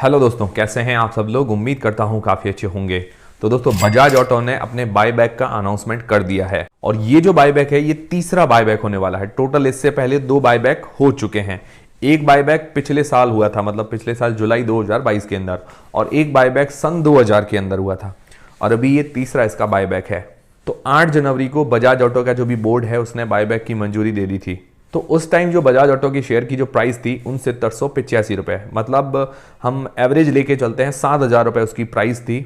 Hello दोस्तों, कैसे हैं आप सब लोग। उम्मीद करता हूं काफी अच्छे होंगे। तो दोस्तों, बजाज ऑटो ने अपने बायबैक का अनाउंसमेंट कर दिया है और ये जो बायबैक है ये तीसरा बायबैक होने वाला है। टोटल इससे पहले 2 बायबैक हो चुके हैं। एक बायबैक पिछले साल हुआ था, मतलब पिछले साल जुलाई 2022 के अंदर, और एक बायबैक सन 2000 के अंदर हुआ था और अभी ये तीसरा इसका बायबैक है। तो 8 जनवरी को बजाज ऑटो का जो भी बोर्ड है उसने बायबैक की मंजूरी दे दी थी। तो उस टाइम जो बजाज ऑटो की शेयर की जो प्राइस थी 6985 रुपए, मतलब हम एवरेज लेके चलते हैं 7000 रुपए उसकी प्राइस थी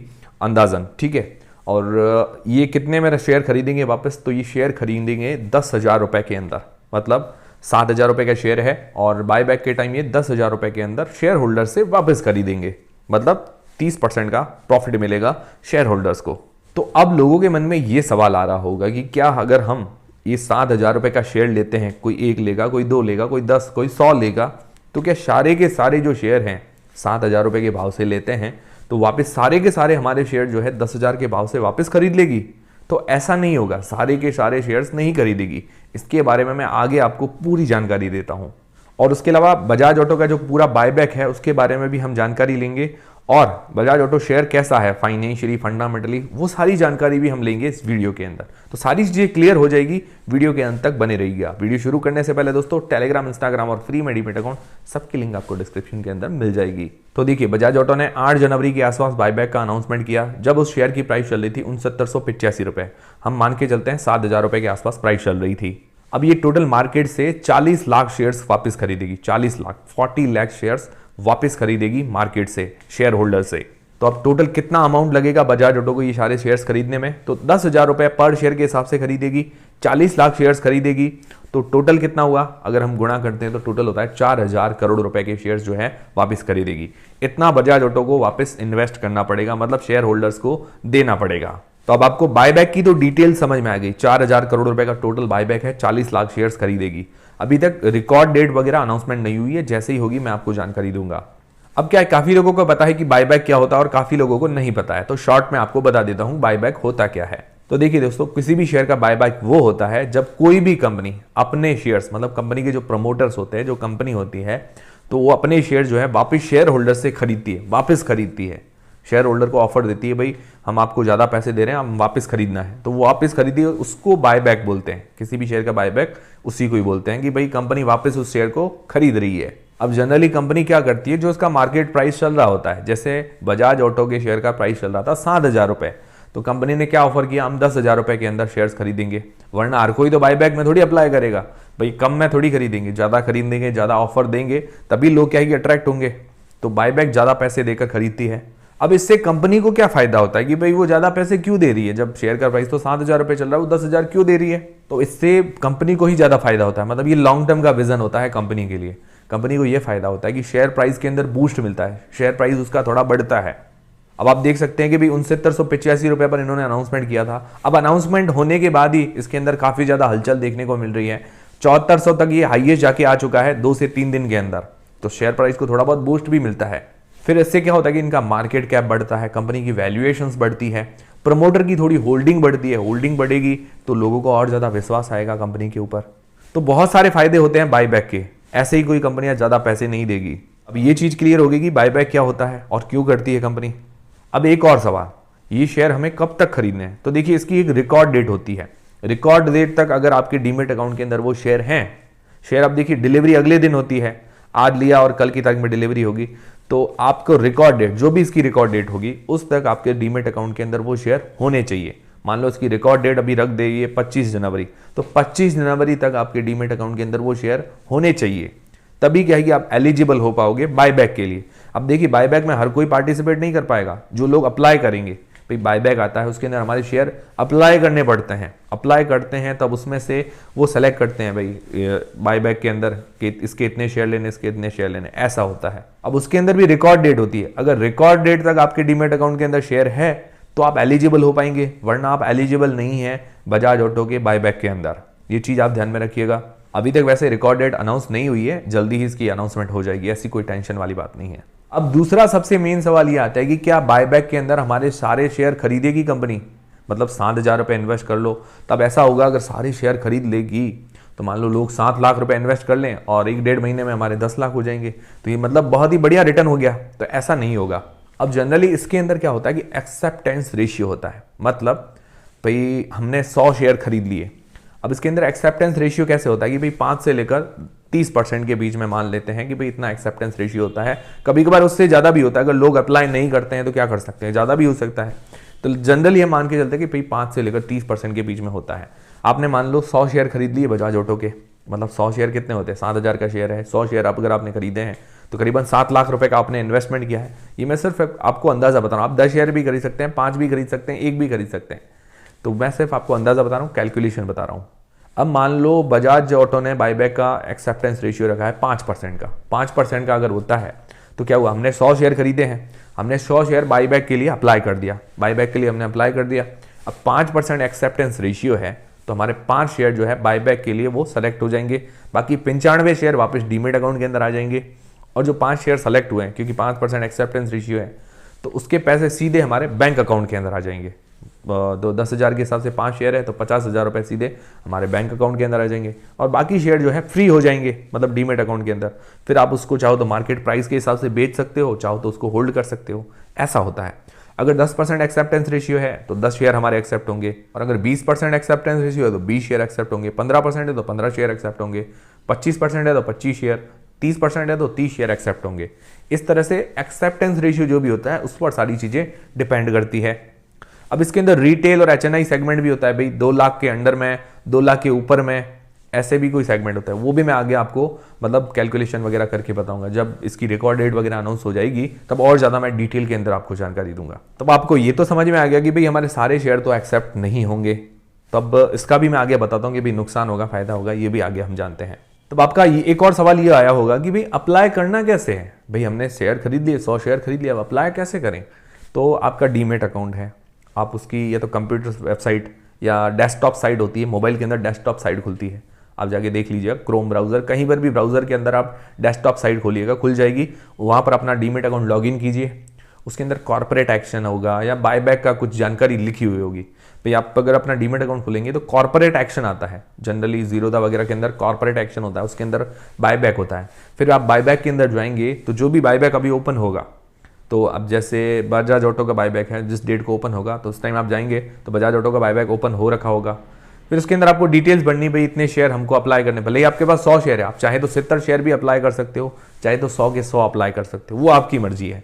अंदाजन, ठीक है। और ये कितने में शेयर खरीदेंगे वापस, तो ये शेयर खरीदेंगे 10,000 रुपए के अंदर, मतलब 7000 रुपए का शेयर है और बायबैक के टाइम ये 10,000 रुपए के अंदर शेयर होल्डर से वापस खरीदेंगे, मतलब 30% का प्रॉफिट मिलेगा शेयर होल्डर्स को। तो अब लोगों के मन में ये सवाल आ रहा होगा कि क्या अगर हम ये 7,000 रुपए का शेयर लेते हैं, कोई 1 लेगा, कोई 2 लेगा, कोई 10, कोई 100 लेगा, तो क्या सारे के सारे जो शेयर हैं 7,000 रुपए के भाव से लेते हैं तो वापस सारे के सारे हमारे शेयर जो है 10,000 के भाव से वापस खरीद लेगी? तो ऐसा नहीं होगा, सारे के सारे शेयर्स नहीं खरीदेगी। इसके बारे में मैं आगे आपको पूरी जानकारी देता हूं और उसके अलावा बजाज ऑटो का जो पूरा बायबैक है उसके बारे में भी हम जानकारी लेंगे और बजाज ऑटो शेयर कैसा है फाइनेंशियली, फंडामेंटली, वो सारी जानकारी भी हम लेंगे इस वीडियो के अंदर। तो सारी चीजें क्लियर हो जाएगी, वीडियो के अंत तक बने रहिएगा। वीडियो शुरू करने से पहले दोस्तों, टेलीग्राम, इंस्टाग्राम और फ्री में डीमैट अकाउंट सबकी लिंक आपको डिस्क्रिप्शन के अंदर मिल जाएगी। तो देखिए, बजाज ऑटो ने 8 जनवरी के आसपास बायबैक का अनाउंसमेंट किया, जब उस शेयर की प्राइस चल रही थी 6985 रुपए। हम मान के चलते हैं 7,000 रुपए के आसपास प्राइस चल रही थी। अब ये टोटल मार्केट से 40 लाख शेयर्स वापस खरीदेगी, 40 लाख, 40 लाख शेयर्स वापस खरीदेगी मार्केट से, शेयर होल्डर से। तो अब टोटल कितना अमाउंट लगेगा बजाज ऑटो को ये सारे शेयर्स खरीदने में, तो 10,000 रुपए पर शेयर के हिसाब से खरीदेगी, 40 लाख शेयर्स खरीदेगी। तो टोटल कितना हुआ, अगर हम गुणा करते हैं तो टोटल होता है 4,000 करोड़ रुपए के शेयर्स जो है वापस खरीदेगी। इतना बजाज ऑटो को वापस इन्वेस्ट करना पड़ेगा, मतलब शेयर होल्डर्स को देना पड़ेगा। तो अब आपको बायबैक की तो डिटेल समझ में आ गई। 4,000 करोड़ रुपए का टोटल बायबैक है, 40 लाख शेयर्स खरीदेगी। अभी तक रिकॉर्ड डेट वगैरह अनाउंसमेंट नहीं हुई है, जैसे ही होगी मैं आपको जानकारी दूंगा। अब क्या है, काफी लोगों को पता है कि बायबैक क्या होता है और काफी लोगों को नहीं पता है, तो शॉर्ट में आपको बता देता हूं बायबैक होता क्या है। तो देखिए दोस्तों, किसी भी शेयर का बायबैक वो होता है जब कोई भी कंपनी अपने शेयर्स, मतलब कंपनी के जो प्रमोटर्स होते हैं, जो कंपनी होती है, तो वो अपने शेयर जो है वापिस शेयर होल्डर से खरीदती है, वापस खरीदती है। शेयर होल्डर को ऑफर देती है, भाई हम आपको ज्यादा पैसे दे रहे हैं, हम वापस खरीदना है, तो वो वापस खरीदी, उसको बायबैक बोलते हैं। किसी भी शेयर का बायबैक उसी को ही बोलते हैं कि भाई कंपनी वापस उस शेयर को खरीद रही है। अब जनरली कंपनी क्या करती है, जो उसका मार्केट प्राइस चल रहा होता है, जैसे बजाज ऑटो के शेयर का प्राइस चल रहा था 7,000 रुपए, तो कंपनी ने क्या ऑफर किया, हम 10,000 रुपए के अंदर शेयर्स खरीदेंगे, वरना हर कोई तो बायबैक में थोड़ी अप्लाई करेगा, भाई कम में थोड़ी खरीदेंगे, ज्यादा खरीदेंगे, ज्यादा ऑफर देंगे, तभी लोग क्या है कि अट्रैक्ट होंगे। तो बायबैक ज्यादा पैसे देकर खरीदती है। अब इससे कंपनी को क्या फायदा होता है कि भाई वो ज्यादा पैसे क्यों दे रही है, जब शेयर का प्राइस तो 7,000 रुपए चल रहा है, वो 10,000 क्यों दे रही है? तो इससे कंपनी को ही ज्यादा फायदा होता है, मतलब ये लॉन्ग टर्म का विजन होता है कंपनी के लिए। कंपनी को ये फायदा होता है कि शेयर प्राइस के अंदर बूस्ट मिलता है, शेयर प्राइस उसका थोड़ा बढ़ता है। अब आप देख सकते हैं कि भाई 6985 रुपए पर इन्होंने अनाउंसमेंट किया था। अब अनाउंसमेंट होने के बाद ही इसके अंदर काफी ज्यादा हलचल देखने को मिल रही है। 7400 तक ये हाईएस्ट जाके आ चुका है 2 से 3 दिन के अंदर, तो शेयर प्राइस को थोड़ा बहुत बूस्ट भी मिलता है। फिर इससे क्या होता है कि इनका मार्केट कैप बढ़ता है, कंपनी की वैल्यूएशंस बढ़ती है, प्रमोटर की थोड़ी होल्डिंग बढ़ती है, होल्डिंग बढ़ेगी तो लोगों को और ज्यादा विश्वास आएगा कंपनी के ऊपर। तो बहुत सारे फायदे होते हैं बायबैक के, ऐसे ही कोई कंपनियां ज्यादा पैसे नहीं देगी। अब ये चीज क्लियर हो गई कि बायबैक क्या होता है और क्यों करती है कंपनी। अब एक और सवाल, ये शेयर हमें कब तक खरीदने हैं? तो देखिए, इसकी एक रिकॉर्ड डेट होती है। रिकॉर्ड डेट तक अगर आपके डीमेट अकाउंट के अंदर वो शेयर हैं, शेयर, अब देखिए डिलीवरी अगले दिन होती है, आज लिया और कल की तारीख में डिलीवरी होगी, तो आपको रिकॉर्ड डेट, जो भी इसकी रिकॉर्ड डेट होगी, उस तक आपके डीमेट अकाउंट के अंदर वो शेयर होने चाहिए। मान लो इसकी रिकॉर्ड डेट अभी रख दे ये 25 जनवरी, तो 25 जनवरी तक आपके डीमेट अकाउंट के अंदर वो शेयर होने चाहिए, तभी क्या है कि आप एलिजिबल हो पाओगे बायबैक के लिए। अब देखिए, बायबैक में हर कोई पार्टिसिपेट नहीं कर पाएगा, जो लोग अप्लाई करेंगे, भाई बायबैक आता है उसके अंदर हमारे शेयर अप्लाई करने पड़ते हैं, अप्लाई करते हैं तब उसमें से वो सेलेक्ट करते हैं भाई बायबैक के अंदर कि इसके इतने शेयर लेने, इसके इतने शेयर लेने, ऐसा होता है। अब उसके अंदर भी रिकॉर्ड डेट होती है, अगर रिकॉर्ड डेट तक आपके डीमेट अकाउंट के अंदर शेयर है तो आप एलिजिबल हो पाएंगे, वरना आप एलिजिबल नहीं है बजाज ऑटो के बायबैक के अंदर। ये चीज आप ध्यान में रखिएगा। अभी तक वैसे रिकॉर्ड डेट अनाउंस नहीं हुई है, जल्दी ही इसकी अनाउंसमेंट हो जाएगी, ऐसी कोई टेंशन वाली बात नहीं है। अब दूसरा सबसे मेन सवाल ये आता है कि क्या बायबैक के अंदर हमारे सारे शेयर खरीदेगी कंपनी? मतलब 7,000 रुपए इन्वेस्ट कर लो, तब ऐसा होगा अगर सारे शेयर खरीद लेगी तो मान लो लोग 7 लाख रुपए इन्वेस्ट कर लें और 1-1.5 महीने में हमारे 10 लाख हो जाएंगे, तो ये मतलब बहुत ही बढ़िया रिटर्न हो गया। तो ऐसा नहीं होगा। अब जनरली इसके अंदर क्या होता है कि एक्सेप्टेंस रेशियो होता है, मतलब भाई हमने 100 शेयर खरीद लिए। अब इसके अंदर एक्सेप्टेंस रेशियो कैसे होता है कि भाई 5 से लेकर 30% के बीच में मान लेते हैं कि भाई इतना एक्सेप्टेंस रेशियो होता है। कभी कभार उससे ज़्यादा भी होता है, अगर लोग अप्लाई नहीं करते हैं तो क्या कर सकते हैं, ज़्यादा भी हो सकता है। तो जनरली ये मान के चलते हैं कि भाई 5 से लेकर 30% के बीच में होता है। आपने मान लो 100 शेयर खरीद लिए बजाज ऑटो के, मतलब 100 शेयर कितने होते हैं, 7,000 का शेयर है। 100 शेयर अगर आपने खरीदे हैं तो करीबन 7 लाख रुपए का आपने इन्वेस्टमेंट किया है। ये मैं सिर्फ आपको अंदाजा बता रहा हूँ। आप 10 शेयर भी खरीद सकते हैं, 5 भी खरीद सकते हैं, 1 भी खरीद सकते हैं। तो मैं सिर्फ आपको अंदाजा बता रहा हूँ, कैलकुलेशन बता रहा हूँ। अब मान लो बजाज ऑटो ने बाईबैक का एक्सेप्टेंस रेशियो रखा है 5% का। 5% का अगर होता है तो क्या हुआ, हमने 100 शेयर खरीदे हैं, हमने 100 शेयर बाईबैक के लिए अप्लाई कर दिया, बाईबैक के लिए हमने अप्लाई कर दिया। अब 5% एक्सेप्टेंस रेशियो है तो हमारे 5 शेयर जो है बाईबैक के लिए वो सेलेक्ट हो जाएंगे। बाकी 95 शेयर वापस डीमेट अकाउंट के अंदर आ जाएंगे। और जो 5 शेयर सेलेक्ट हुए हैं, क्योंकि 5% एक्सेप्टेंस रेशियो है, तो उसके पैसे सीधे हमारे बैंक अकाउंट के अंदर आ जाएंगे। तो 10,000 के हिसाब से 5 शेयर है तो 50,000 रुपए सीधे हमारे बैंक अकाउंट के अंदर आ जाएंगे। और बाकी शेयर जो है फ्री हो जाएंगे, मतलब डीमेट अकाउंट के अंदर। फिर आप उसको चाहो तो मार्केट प्राइस के हिसाब से बेच सकते हो, चाहो तो उसको होल्ड कर सकते हो। ऐसा होता है। अगर 10% एक्सेप्टेंस रेशियो है तो 10 शेयर हमारे एक्सेप्ट होंगे, और अगर 20% एक्सेप्टेंस रेशियो है तो 20 शेयर एक्सेप्ट होंगे, 15% है तो 15 शेयर एक्सेप्ट होंगे, 25% है तो 25 शेयर, 30% है तो 30 शेयर एक्सेप्ट होंगे। इस तरह से एक्सेप्टेंस रेशियो जो भी होता है उस पर सारी चीजें डिपेंड करती है। अब इसके अंदर रिटेल और HNI सेगमेंट भी होता है, भाई 2 लाख के अंडर में, 2 लाख के ऊपर में, ऐसे भी कोई सेगमेंट होता है। वो भी मैं आगे आपको मतलब कैलकुलेशन वगैरह करके बताऊंगा। जब इसकी रिकॉर्ड डेट वगैरह अनाउंस हो जाएगी तब और ज्यादा मैं डिटेल के अंदर आपको जानकारी दूंगा। तब आपको ये तो समझ में आ गया कि भाई हमारे सारे शेयर तो एक्सेप्ट नहीं होंगे। तब इसका भी मैं आगे बताता हूँ कि भाई नुकसान होगा, फायदा होगा, ये भी आगे हम जानते हैं। तब आपका एक और सवाल ये आया होगा कि भाई अप्लाई करना कैसे है। भाई हमने शेयर खरीद लिए, 100 शेयर खरीद लिया, अब अप्लाई कैसे करें। तो आपका डीमेट अकाउंट है, आप उसकी या तो कंप्यूटर वेबसाइट या डेस्कटॉप साइट होती है, मोबाइल के अंदर डेस्कटॉप साइट खुलती है, आप जाके देख लीजिएगा। क्रोम ब्राउजर, कहीं पर भी ब्राउजर के अंदर आप डेस्कटॉप साइट खोलिएगा, खुल जाएगी। वहाँ पर अपना डीमेट अकाउंट लॉगिन कीजिए। उसके अंदर कॉर्पोरेट एक्शन होगा या बायबैक का कुछ जानकारी लिखी हुई होगी। भाई आप अगर अपना डीमेट अकाउंट खोलेंगे तो कॉर्पोरेट एक्शन आता है, जनरली जीरोधा वगैरह के अंदर कॉर्पोरेट एक्शन होता है, उसके अंदर बायबैक होता है। फिर आप बायबैक के अंदर जाएंगे तो जो भी बायबैक अभी ओपन होगा, तो अब जैसे बजाज ऑटो का बायबैक है, जिस डेट को ओपन होगा तो उस टाइम आप जाएंगे तो बजाज ऑटो का बायबैक ओपन हो रखा होगा। फिर उसके अंदर आपको डिटेल्स भरनी, भाई इतने शेयर हमको अप्लाई करने, भले ही आपके पास 100 शेयर है, आप चाहे तो 70 शेयर भी अप्लाई कर सकते हो, चाहे तो 100 के 100 अप्लाई कर सकते हो, वो आपकी मर्जी है।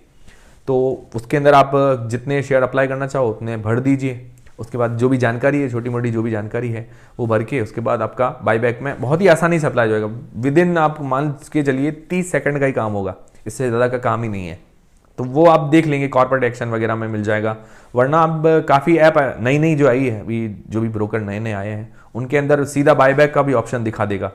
तो उसके अंदर आप जितने शेयर अप्लाई करना चाहो उतने भर दीजिए। उसके बाद जो भी जानकारी है, छोटी मोटी जो भी जानकारी है वो भर के उसके बाद आपका बायबैक में बहुत ही आसानी से अप्लाई हो जाएगा। विद इन आप मान के चलिए 30 सेकंड का ही काम होगा, इससे ज़्यादा का काम ही नहीं है। तो वो आप देख लेंगे, कॉर्पोरेट एक्शन वगैरह में मिल जाएगा। वरना अब काफ़ी ऐप नई नई जो आई है, अभी जो भी ब्रोकर नए नए आए हैं उनके अंदर सीधा बायबैक का भी ऑप्शन दिखा देगा,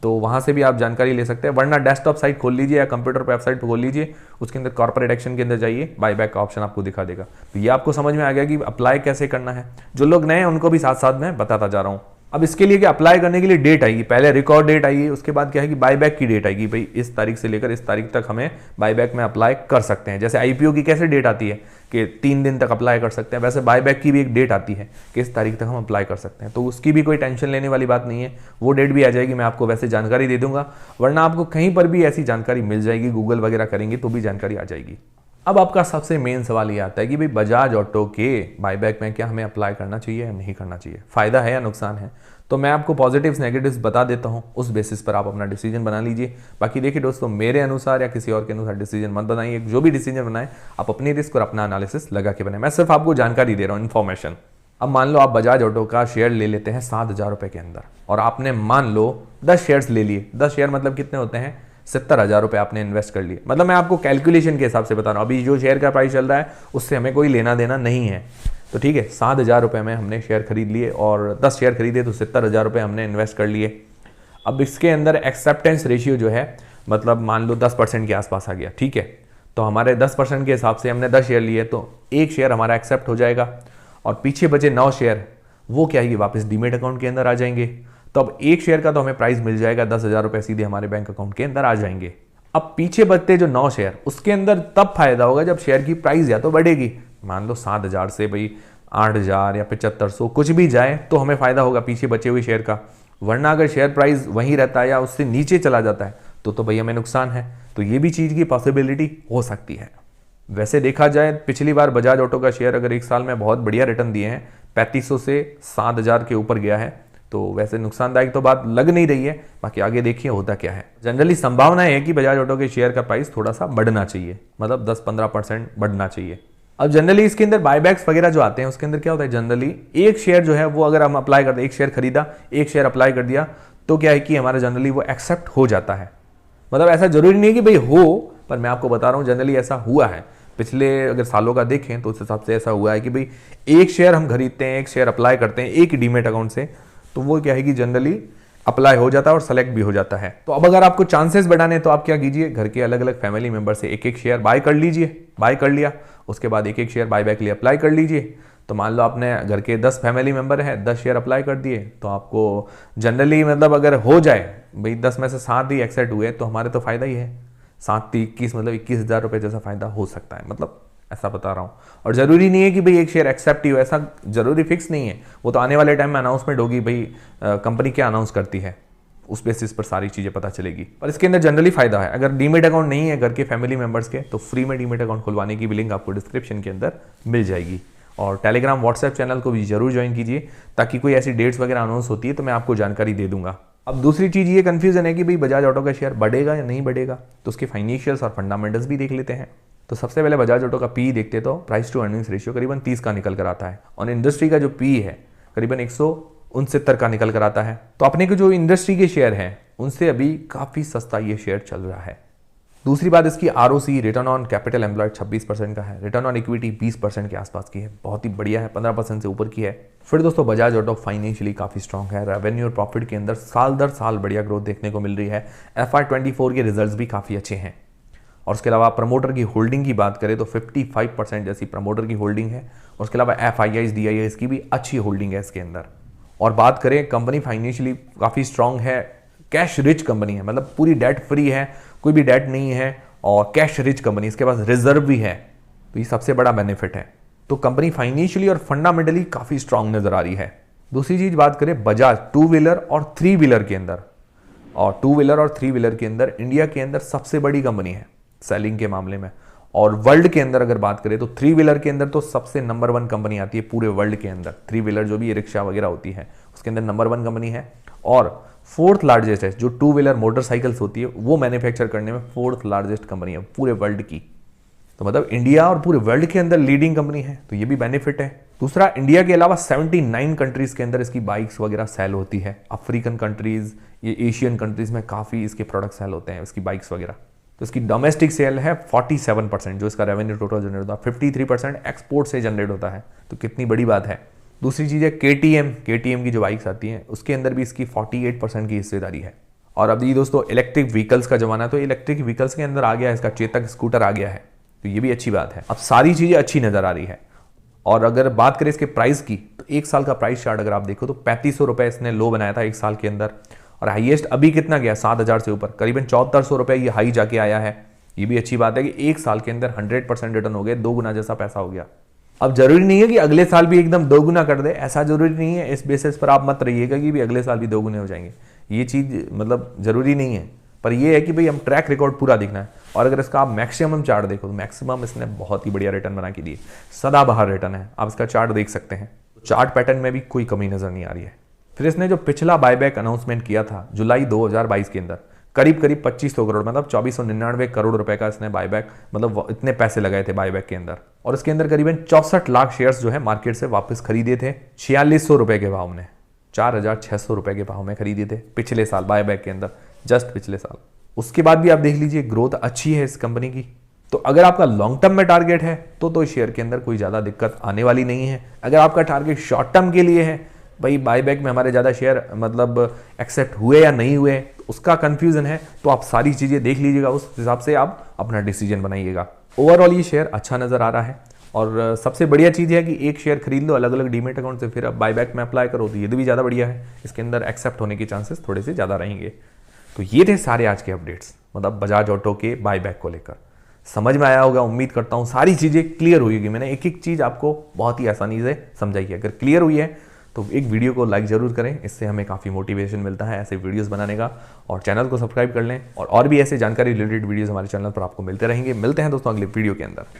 तो वहाँ से भी आप जानकारी ले सकते हैं। वरना डेस्कटॉप साइट खोल लीजिए या कंप्यूटर पर वेबसाइट खोल लीजिए, उसके अंदर कॉर्पोरेट एक्शन के अंदर जाइए, बायबैक का ऑप्शन आपको दिखा देगा। तो ये आपको समझ में आ गया कि अप्लाई कैसे करना है। जो लोग नए हैं उनको भी साथ साथ में बताता जा रहा हूँ। अब इसके लिए कि अप्लाई करने के लिए डेट आएगी, पहले रिकॉर्ड डेट आएगी, उसके बाद क्या है कि बायबैक की डेट आएगी। भाई इस तारीख से लेकर इस तारीख तक हमें बायबैक में अप्लाई कर सकते हैं। जैसे IPO की कैसे डेट आती है कि 3 दिन तक अप्लाई कर सकते हैं, वैसे बायबैक की भी एक डेट आती है कि इस तारीख तक हम अप्लाई कर सकते हैं। तो उसकी भी कोई टेंशन लेने वाली बात नहीं है, वो डेट भी आ जाएगी, मैं आपको वैसे जानकारी दे दूंगा। वरना आपको कहीं पर भी ऐसी जानकारी मिल जाएगी, गूगल वगैरह करेंगे तो भी जानकारी आ जाएगी। अब आपका सबसे मेन सवाल ये आता है कि भाई बजाज ऑटो के बायबैक में क्या हमें अप्लाई करना चाहिए या नहीं करना चाहिए, फायदा है या नुकसान है। तो मैं आपको पॉजिटिव्स नेगेटिव्स बता देता हूं, उस बेसिस पर आप अपना डिसीजन बना लीजिए। बाकी देखिए दोस्तों, मेरे अनुसार या किसी और के अनुसार डिसीजन मत बनाइए। जो भी डिसीजन बनाए आप अपनी रिस्क और अपना एनालिसिस लगा के बनाए। मैं सिर्फ आपको जानकारी दे रहा हूँ, इन्फॉर्मेशन। अब मान लो आप बजाज ऑटो का शेयर ले लेते हैं 7,000 रुपए के अंदर, और आपने मान लो 10 शेयर्स ले लिए। 10 शेयर मतलब कितने होते हैं, 70,000 रुपए आपने इन्वेस्ट कर लिए। मतलब मैं आपको कैलकुलेशन के हिसाब से बता रहा हूँ, अभी जो शेयर का प्राइस चल रहा है उससे हमें कोई लेना देना नहीं है। तो ठीक है, 7,000 रुपए में हमने शेयर खरीद लिए और 10 शेयर खरीदे तो 70,000 रुपए हमने इन्वेस्ट कर लिए। अब इसके अंदर एक्सेप्टेंस रेशियो जो है, मतलब मान लो 10% के आसपास आ गया, ठीक है। तो हमारे 10% के हिसाब से हमने 10 शेयर लिए तो 1 शेयर हमारा एक्सेप्ट हो जाएगा, और पीछे बचे 9 शेयर वो क्या है, वापस डीमेट अकाउंट के अंदर आ जाएंगे। तो अब 1 शेयर का तो हमें प्राइस मिल जाएगा 10,000 रुपए, सीधे हमारे बैंक अकाउंट के अंदर आ जाएंगे। अब पीछे बचते जो 9 शेयर, उसके अंदर तब फायदा होगा जब शेयर की प्राइस या तो बढ़ेगी, मान लो 7,000 से भाई 8,000 या 7,500 कुछ भी जाए तो हमें फायदा होगा पीछे बचे हुए शेयर का। वरना अगर शेयर प्राइस वहीं रहता है या उससे नीचे चला जाता है तो भैया हमें नुकसान है। तो ये भी चीज़ की पॉसिबिलिटी हो सकती है। वैसे देखा जाए पिछली बार बजाज ऑटो का शेयर अगर एक साल में बहुत बढ़िया रिटर्न दिए हैं, 3500 से 7000 के ऊपर गया है, तो वैसे नुकसानदायक तो बात लग नहीं रही है। बाकी आगे देखिए होता क्या है। जनरली संभावना है कि बजाज ऑटो के शेयर का प्राइस थोड़ा सा बढ़ना चाहिए, मतलब 10-15% बढ़ना चाहिए। अब जनरली इसके अंदर बायबैक्स वगैरह जो आते हैं उसके अंदर क्या होता है, जनरली एक शेयर जो है वो अगर हम अप्लाई करते हैं, एक शेयर खरीदा, एक शेयर अप्लाई कर दिया, तो क्या है कि हमारा जनरली वो एक्सेप्ट हो जाता है। मतलब ऐसा जरूरी नहीं कि भाई हो, पर मैं आपको बता रहा हूँ जनरली ऐसा हुआ है। पिछले अगर सालों का देखें तो उस हिसाब से ऐसा हुआ है कि भाई एक शेयर हम खरीदते हैं, एक शेयर अप्लाई करते हैं एक डीमेट अकाउंट से, तो वो क्या है कि जनरली अप्लाई हो जाता है और सेलेक्ट भी हो जाता है। तो अब अगर आपको चांसेस बढ़ाने तो आप क्या कीजिए, घर के अलग अलग फैमिली मेंबर से एक एक शेयर बाय कर लीजिए। बाय कर लिया, उसके बाद एक एक शेयर बायबैक के लिए अप्लाई कर लीजिए। तो मान लो आपने घर के 10 फैमिली मेंबर है, 10 शेयर अप्लाई कर दिए, तो आपको जनरली मतलब अगर हो जाए भाई 10 में से 7 ही एक्सेप्ट हुए तो हमारे तो फायदा ही है। 7 21 मतलब 21,000 रुपये जैसा फायदा हो सकता है, मतलब ऐसा बता रहा हूँ। और जरूरी नहीं है कि भाई एक शेयर एक्सेप्ट ही हो, ऐसा जरूरी फिक्स नहीं है। वो तो आने वाले टाइम में अनाउंसमेंट होगी, भाई कंपनी क्या अनाउंस करती है उस बेसिस पर सारी चीजें पता चलेगी। पर इसके अंदर जनरली फायदा है। अगर डीमेट अकाउंट नहीं है घर के फैमिली मेंबर्स के, तो फ्री में डीमेट अकाउंट खुलवाने की भी लिंक आपको डिस्क्रिप्शन के अंदर मिल जाएगी। और टेलीग्राम व्हाट्सएप चैनल को भी जरूर ज्वाइन कीजिए, ताकि कोई ऐसी डेट्स वगैरह अनाउंस होती है तो मैं आपको जानकारी दे दूंगा। अब दूसरी चीज ये कंफ्यूजन है कि भाई बजाज ऑटो का शेयर बढ़ेगा या नहीं बढ़ेगा, तो उसके फाइनेंशियल्स और फंडामेंटल्स भी देख लेते हैं। तो सबसे पहले बजाज ऑटो का पी देखते तो प्राइस टू अर्निंग्स रेशियो करीबन 30 का निकल कर आता है, और इंडस्ट्री का जो पी है करीबन 169 का निकल कर आता है। तो अपने को जो इंडस्ट्री के शेयर हैं उनसे अभी काफी सस्ता ये शेयर चल रहा है। दूसरी बात इसकी ROC, return on capital employed 26% का है, रिटर्न ऑन इक्विटी 20% के आसपास की है, बहुत ही बढ़िया है, 15% से ऊपर की है। फिर दोस्तों बजाज ऑटो फाइनेंशियली काफी स्ट्रांग है, रेवेन्यू और प्रॉफिट के अंदर साल दर साल बढ़िया ग्रोथ देखने को मिल रही है। FY24 के रिजल्ट्स भी काफी अच्छे हैं। और उसके अलावा प्रमोटर की होल्डिंग की बात करें तो 55% जैसी प्रमोटर की होल्डिंग है। और उसके अलावा FIIs DIIs की भी अच्छी होल्डिंग है इसके अंदर। और बात करें कंपनी फाइनेंशियली काफी स्ट्रांग है, कैश रिच कंपनी है, मतलब पूरी डेट फ्री है, कोई भी डेट नहीं है, और कैश रिच कंपनी, इसके पास रिजर्व भी है, तो ये सबसे बड़ा बेनिफिट है। तो कंपनी फाइनेंशियली और फंडामेंटली काफी स्ट्रांग नजर आ रही है। दूसरी चीज बात करें बजाज 2 व्हीलर और 3 व्हीलर के अंदर, और 2 व्हीलर और 3 व्हीलर के अंदर इंडिया के अंदर सबसे बड़ी कंपनी है सेलिंग के मामले में। और वर्ल्ड के अंदर अगर बात करें तो 3 व्हीलर के अंदर तो सबसे नंबर 1 कंपनी आती है पूरे वर्ल्ड के अंदर। 3 व्हीलर जो भी रिक्शा वगैरह होती है उसके अंदर नंबर 1 कंपनी है। और 4th लार्जेस्ट है, जो 2 व्हीलर मोटरसाइकिल्स होती है वो मैन्युफैक्चर करने में 4th लार्जेस्ट कंपनी है पूरे वर्ल्ड की। तो मतलब इंडिया और पूरे वर्ल्ड के अंदर लीडिंग कंपनी है, तो ये भी बेनिफिट है। दूसरा, इंडिया के अलावा 79 कंट्रीज के अंदर इसकी बाइक्स वगैरह सेल होती है। अफ्रीकन कंट्रीज, ये एशियन कंट्रीज में काफी इसके प्रोडक्ट सेल होते हैं, इसकी बाइक्स वगैरह। तो इसकी डोमेस्टिक सेल है 47%, जो इसका रेवेन्यू टोटल जनरेट होता है। 53% एक्सपोर्ट से जनरेट होता है, तो कितनी बड़ी बात है। दूसरी चीज है KTM की जो बाइक्स आती हैं उसके अंदर भी इसकी 48% की हिस्सेदारी है। और अभी दोस्तों इलेक्ट्रिक व्हीकल्स का जमाना है, तो इलेक्ट्रिक व्हीकल्स के अंदर आ गया है इसका चेतक स्कूटर आ गया है, तो ये भी अच्छी बात है। अब सारी चीजें अच्छी नजर आ रही है। और अगर बात करें इसके प्राइस की, तो एक साल का प्राइस चार्ट अगर आप देखो तो 3500 रुपए इसने लो बनाया था एक साल के अंदर, और हाईएस्ट अभी कितना गया 7000 से ऊपर, करीबन 7400 रुपए ये हाई जाके आया है। ये भी अच्छी बात है कि एक साल के अंदर 100% रिटर्न हो गए, 2 गुना जैसा पैसा हो गया। अब जरूरी नहीं है कि अगले साल भी एकदम 2 गुना कर दे, ऐसा जरूरी नहीं है। इस बेसिस पर आप मत रहिएगा कि भी अगले साल भी 2 गुने हो जाएंगे, ये चीज मतलब जरूरी नहीं है। पर ये है कि भाई हम ट्रैक रिकॉर्ड पूरा दिखना है। और अगर इसका आप मैक्सिमम चार्ट देखो तो मैक्सिमम इसने बहुत ही बढ़िया रिटर्न बना के दिए, सदाबहार रिटर्न है। आप इसका चार्ट देख सकते हैं, चार्ट पैटर्न में भी कोई कमी नजर नहीं आ रही है। फिर इसने जो पिछला बायबैक अनाउंसमेंट किया था जुलाई 2022 के अंदर, करीब 2500 करोड़, मतलब 2499 करोड़ रुपए का इसने बायबैक, मतलब इतने पैसे लगाए थे बायबैक के अंदर। और इसके अंदर करीबन 64 लाख शेयर्स जो है मार्केट से वापस खरीदे थे 4600 रुपए के भाव में, 4600 रुपए के भाव में खरीदे थे पिछले साल बायबैक के अंदर, जस्ट पिछले साल। उसके बाद भी आप देख लीजिए ग्रोथ अच्छी है इस कंपनी की। तो अगर आपका लॉन्ग टर्म में टारगेट है तो शेयर के अंदर कोई ज्यादा दिक्कत आने वाली नहीं है। अगर आपका टारगेट शॉर्ट टर्म के लिए है, भाई बायबैक में हमारे ज्यादा शेयर मतलब एक्सेप्ट हुए या नहीं हुए, उसका कंफ्यूजन है, तो आप सारी चीजें देख लीजिएगा, उस हिसाब से आप अपना डिसीजन बनाइएगा। ओवरऑल ये शेयर अच्छा नजर आ रहा है। और सबसे बढ़िया चीज है कि एक शेयर खरीद लो अलग अलग डीमेट अकाउंट से, फिर आप बायबैक में अप्लाई करो, तो ये भी ज्यादा बढ़िया है। इसके अंदर एक्सेप्ट होने के चांसेस थोड़े से ज्यादा रहेंगे। तो ये थे सारे आज के अपडेट्स, मतलब बजाज ऑटो के बायबैक को लेकर। समझ में आया होगा, उम्मीद करता हूं सारी चीजें क्लियर हुई होगी। मैंने एक एक चीज आपको बहुत ही आसानी से समझाई है। अगर क्लियर हुई है तो एक वीडियो को लाइक जरूर करें, इससे हमें काफ़ी मोटिवेशन मिलता है ऐसे वीडियोस बनाने का। और चैनल को सब्सक्राइब कर लें और भी ऐसे जानकारी रिलेटेड वीडियोस हमारे चैनल पर आपको मिलते रहेंगे। मिलते हैं दोस्तों अगले वीडियो के अंदर।